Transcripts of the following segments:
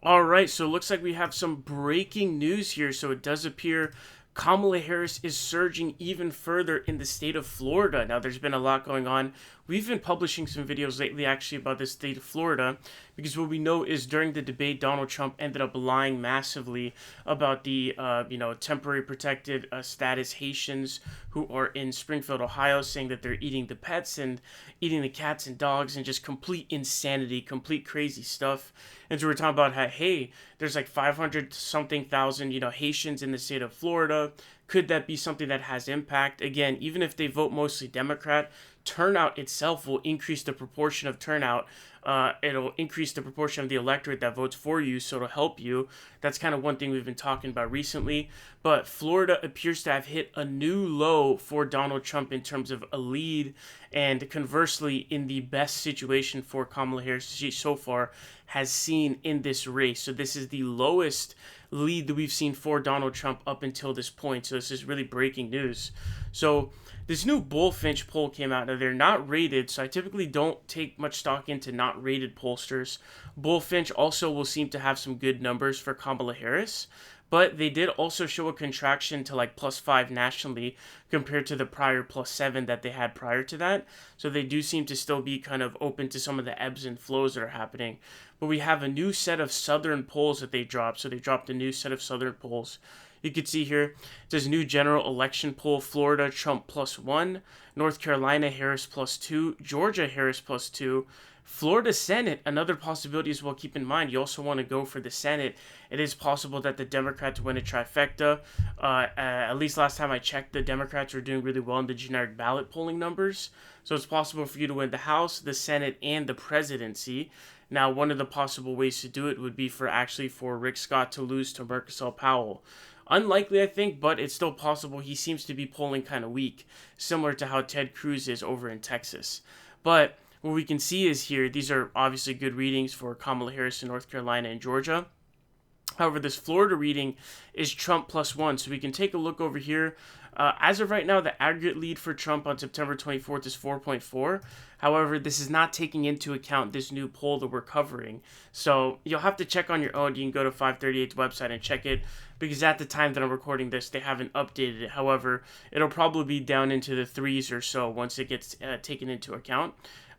All right, so it looks like we have some breaking news here. So it does appear Kamala Harris is surging even further in the state of Florida. Now, there's been a lot going on. We've been publishing some videos lately actually about the state of Florida because what we know is during the debate, Donald Trump ended up lying massively about the, temporary protected status Haitians who are in Springfield, Ohio, saying that they're eating the pets and eating the cats and dogs and just complete insanity, complete crazy stuff. And so we're talking about how, hey, there's like 500 something thousand, Haitians in the state of Florida. Could that be something that has impact? Again, even if they vote mostly Democrat, turnout itself will increase the proportion of turnout. It'll increase the proportion of the electorate that votes for you, so it'll help you. That's kind of one thing we've been talking about recently. But Florida appears to have hit a new low for Donald Trump in terms of a lead, and conversely, in the best situation for Kamala Harris she so far has seen in this race. So this is the lowest lead that we've seen for Donald Trump up until this point. So this is really breaking news. So this new Bullfinch poll came out. Now they're not rated, so I typically don't take much stock into not rated pollsters. Bullfinch also will seem to have some good numbers for Kamala Harris, but they did also show a contraction to like +5 nationally compared to the prior +7 that they had prior to that. So they do seem to still be kind of open to some of the ebbs and flows that are happening. But we have a new set of Southern polls that they dropped. So they dropped a new set of Southern polls. You can see here, it says new general election poll, Florida, Trump +1, North Carolina, Harris +2, Georgia, Harris +2, Florida Senate, another possibility as well. Keep in mind, you also want to go for the Senate. It is possible that the Democrats win a trifecta. At least last time I checked, the Democrats were doing really well in the generic ballot polling numbers. So it's possible for you to win the House, the Senate, and the presidency. Now, one of the possible ways to do it would be for Rick Scott to lose to Marcus Powell. Unlikely, I think, but it's still possible. He seems to be polling kind of weak, similar to how Ted Cruz is over in Texas. But what we can see is here, these are obviously good readings for Kamala Harris in North Carolina and Georgia. However, this Florida reading is Trump +1. So we can take a look over here. As of right now, the aggregate lead for Trump on September 24th is 4.4. However, this is not taking into account this new poll that we're covering. So you'll have to check on your own. You can go to 538's website and check it, because at the time that I'm recording this, they haven't updated it. However, it'll probably be down into the threes or so once it gets taken into account.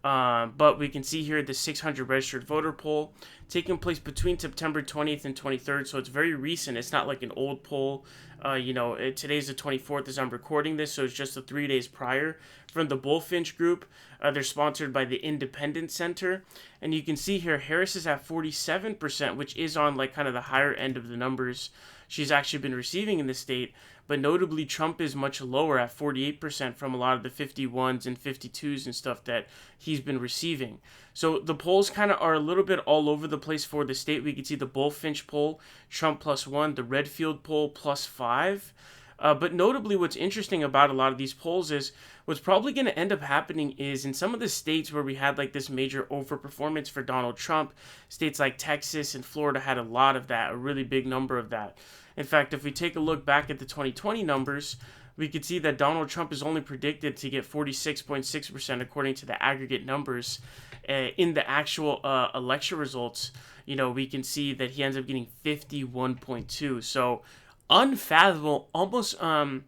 But we can see here the 600 registered voter poll taking place between September 20th and 23rd. So it's very recent. It's not like an old poll. Today's the 24th as I'm recording this, so it's just the 3 days prior. From the Bullfinch Group, they're sponsored by the Independent Center. And you can see here Harris is at 47%, which is on like kind of the higher end of the numbers she's actually been receiving in the state. But notably, Trump is much lower at 48% from a lot of the 51s and 52s and stuff that he's been receiving. So the polls kind of are a little bit all over the place for the state. We can see the Bullfinch poll, Trump +1, the Redfield poll +5. But notably, what's interesting about a lot of these polls is what's probably going to end up happening is in some of the states where we had like this major overperformance for Donald Trump, states like Texas and Florida had a lot of that, a really big number of that. In fact, if we take a look back at the 2020 numbers, we could see that Donald Trump is only predicted to get 46.6% according to the aggregate numbers. In the actual election results, we can see that he ends up getting 51.2. So unfathomable, almost a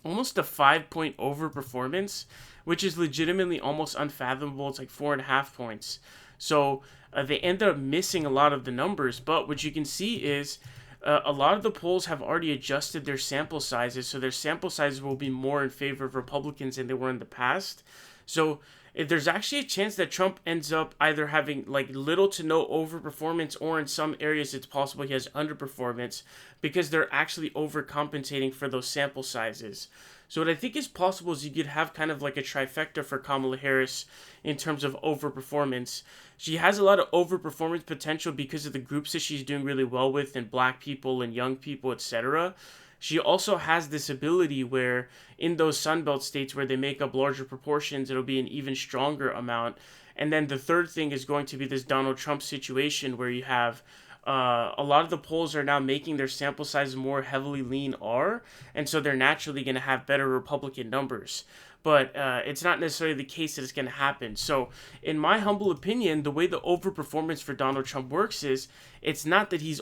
5-point overperformance, which is legitimately almost unfathomable. It's like 4.5 points. So they ended up missing a lot of the numbers. But what you can see is a lot of the polls have already adjusted their sample sizes, so their sample sizes will be more in favor of Republicans than they were in the past. So if there's actually a chance that Trump ends up either having like little to no overperformance, or in some areas it's possible he has underperformance because they're actually overcompensating for those sample sizes. So what I think is possible is you could have kind of like a trifecta for Kamala Harris in terms of overperformance. She has a lot of overperformance potential because of the groups that she's doing really well with, and black people and young people, etc. She also has this ability where in those Sunbelt states where they make up larger proportions, it'll be an even stronger amount. And then the third thing is going to be this Donald Trump situation where you have a lot of the polls are now making their sample size more heavily lean R, and so they're naturally going to have better Republican numbers. But it's not necessarily the case that it's going to happen. So in my humble opinion, the way the overperformance for Donald Trump works is it's not that you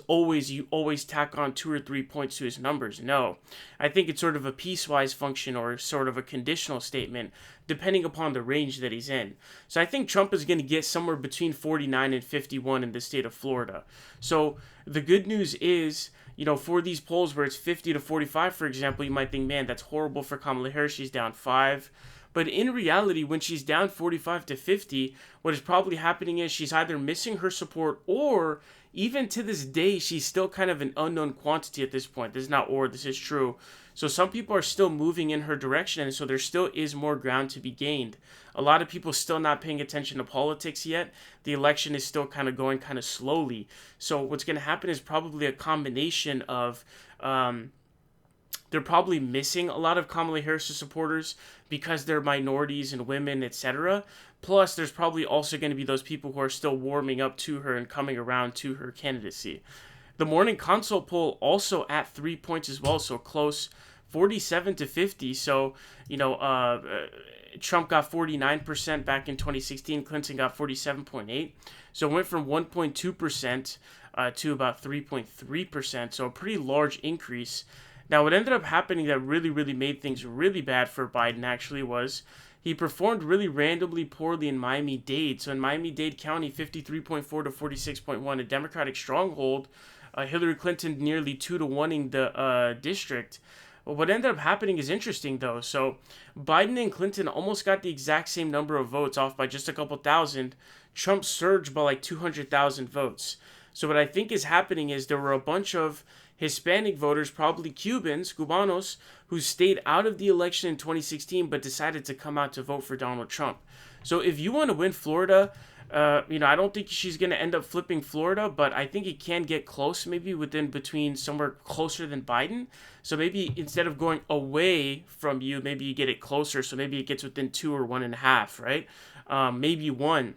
always tack on 2 or 3 points to his numbers. No, I think it's sort of a piecewise function or sort of a conditional statement depending upon the range that he's in. So I think Trump is going to get somewhere between 49 and 51 in the state of Florida. So the good news is, for these polls where it's 50 to 45, for example, you might think, man, that's horrible for Kamala Harris. She's down 5. But in reality, when she's down 45 to 50, what is probably happening is she's either missing her support, or even to this day, she's still kind of an unknown quantity at this point. This is not or, this is true. So some people are still moving in her direction, and so there still is more ground to be gained. A lot of people still not paying attention to politics yet. The election is still kind of going kind of slowly. So what's going to happen is probably a combination of they're probably missing a lot of Kamala Harris supporters because they're minorities and women, etc. Plus, there's probably also going to be those people who are still warming up to her and coming around to her candidacy. The morning consult poll also at 3 points as well, so close, 47 to 50. So, Trump got 49% back in 2016. Clinton got 47.8. So it went from 1.2% to about 3.3%. So a pretty large increase. Now, what ended up happening that really, really made things really bad for Biden actually was he performed really randomly poorly in Miami-Dade. So in Miami-Dade County, 53.4 to 46.1, a Democratic stronghold. Hillary Clinton nearly 2-to-1ing the district. What ended up happening is interesting, though. So Biden and Clinton almost got the exact same number of votes, off by just a couple thousand. Trump surged by like 200,000 votes. So what I think is happening is there were a bunch of Hispanic voters, probably Cubanos, who stayed out of the election in 2016 but decided to come out to vote for Donald Trump. So if you want to win Florida, I don't think she's going to end up flipping Florida, but I think it can get close, maybe between somewhere closer than Biden. So maybe instead of going away from you, maybe you get it closer. So maybe it gets within 2 or 1.5, right? Maybe 1.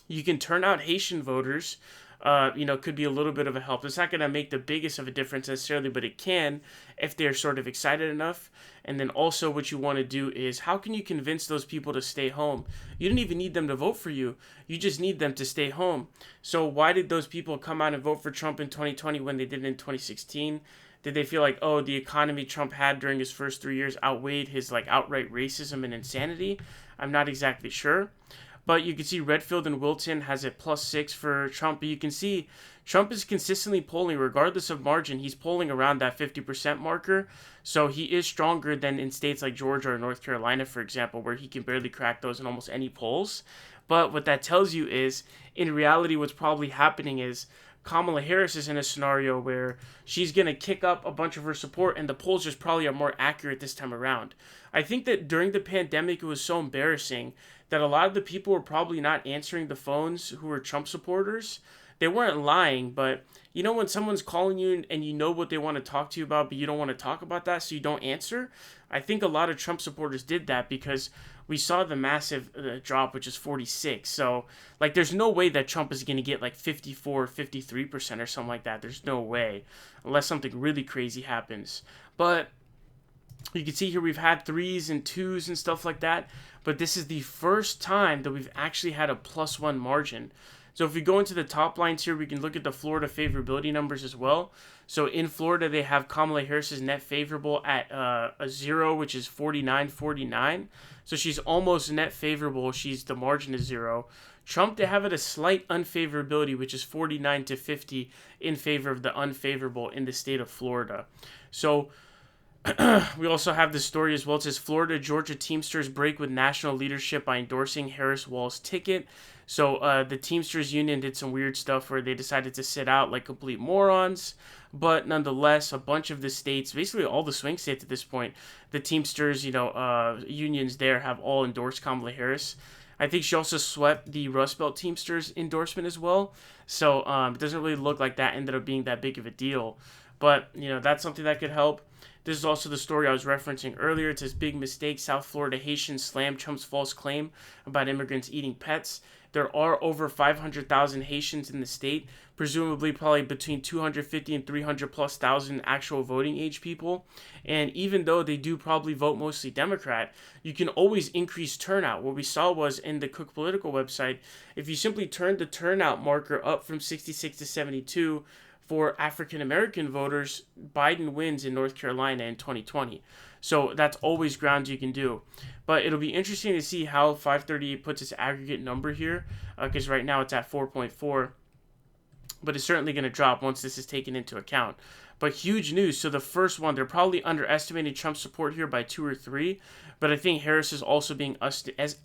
You can turn out Haitian voters. Could be a little bit of a help. It's not going to make the biggest of a difference necessarily, but it can if they're sort of excited enough. And then also what you want to do is, how can you convince those people to stay home? You don't even need them to vote for you. You just need them to stay home. So why did those people come out and vote for Trump in 2020 when they did it in 2016? Did they feel like, the economy Trump had during his first 3 years outweighed his outright racism and insanity? I'm not exactly sure. But you can see Redfield and Wilton has a +6 for Trump. But you can see Trump is consistently polling, regardless of margin. He's polling around that 50% marker. So he is stronger than in states like Georgia or North Carolina, for example, where he can barely crack those in almost any polls. But what that tells you is, in reality, what's probably happening is Kamala Harris is in a scenario where she's going to kick up a bunch of her support, and the polls just probably are more accurate this time around. I think that during the pandemic, it was so embarrassing that a lot of the people were probably not answering the phones who were Trump supporters. They weren't lying, but when someone's calling you and you know what they want to talk to you about, but you don't want to talk about that, so you don't answer. I think a lot of Trump supporters did that because we saw the massive drop, which is 46. So, there's no way that Trump is going to get 54, 53% or something like that. There's no way, unless something really crazy happens. But you can see here we've had 3s and 2s and stuff like that, but this is the first time that we've actually had a +1 margin. So if we go into the top lines here, we can look at the Florida favorability numbers as well. So in Florida, they have Kamala Harris's net favorable at a 0, which is 49.49. So she's almost net favorable. The margin is 0. Trump, they have it a slight unfavorability, which is 49 to 50 in favor of the unfavorable in the state of Florida. So we also have this story as well. It says Florida Georgia Teamsters break with national leadership by endorsing Harris-Walz ticket. So the Teamsters union did some weird stuff where they decided to sit out like complete morons. But nonetheless, a bunch of the states, basically all the swing states at this point, the Teamsters, unions there have all endorsed Kamala Harris. I think she also swept the Rust Belt Teamsters endorsement as well. So it doesn't really look like that ended up being that big of a deal. But, that's something that could help. This is also the story I was referencing earlier. It says, big mistake, South Florida Haitians slam Trump's false claim about immigrants eating pets. there are over 500,000 Haitians in the state, presumably probably between 250 and 300 plus thousand actual voting age people. And even though they do probably vote mostly Democrat, you can always increase turnout. What we saw was in the Cook Political website, if you simply turned the turnout marker up from 66 to 72 for African American voters, Biden wins in North Carolina in 2020. So that's always ground you can do. But it'll be interesting to see how 538 puts its aggregate number here, because right now it's at 4.4. But it's certainly going to drop once this is taken into account. But huge news. So the first one, they're probably underestimating Trump's support here by 2 or 3. But I think Harris is also being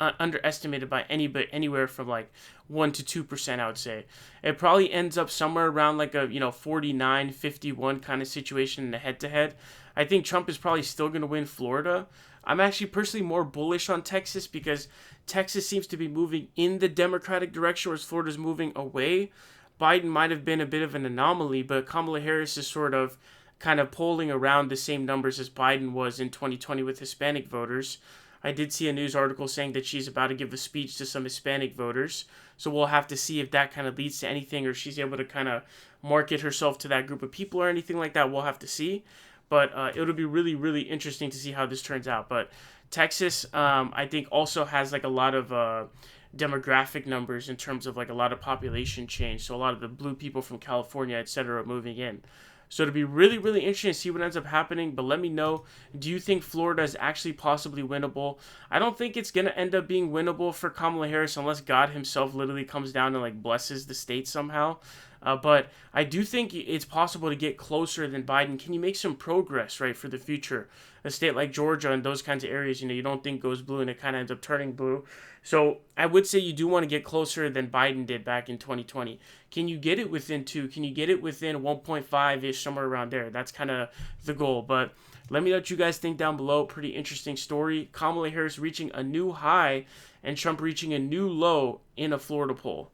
underestimated by anywhere from like 1 to 2%, I would say. It probably ends up somewhere around like a 49-51 kind of situation in the head-to-head. I think Trump is probably still going to win Florida. I'm actually personally more bullish on Texas because Texas seems to be moving in the Democratic direction, whereas Florida's moving away. Biden might have been a bit of an anomaly, but Kamala Harris is sort of kind of polling around the same numbers as Biden was in 2020 with Hispanic voters. I did see a news article saying that she's about to give a speech to some Hispanic voters. So we'll have to see if that kind of leads to anything or she's able to kind of market herself to that group of people or anything like that. We'll have to see. But it'll be really, really interesting to see how this turns out. But Texas, I think, also has like a lot of demographic numbers in terms of like a lot of population change. So a lot of the blue people from California, etc., moving in. So it'll be really, really interesting to see what ends up happening. But let me know, do you think Florida is actually possibly winnable? I don't think it's going to end up being winnable for Kamala Harris unless God himself literally comes down and like blesses the state somehow. But I do think it's possible to get closer than Biden. Can you make some progress, right, for the future? A state like Georgia and those kinds of areas, you don't think goes blue and it kind of ends up turning blue. So I would say you do want to get closer than Biden did back in 2020. Can you get it within 2? Can you get it within 1.5-ish, somewhere around there? That's kind of the goal. But let me know what you guys think down below. Pretty interesting story. Kamala Harris reaching a new high and Trump reaching a new low in a Florida poll.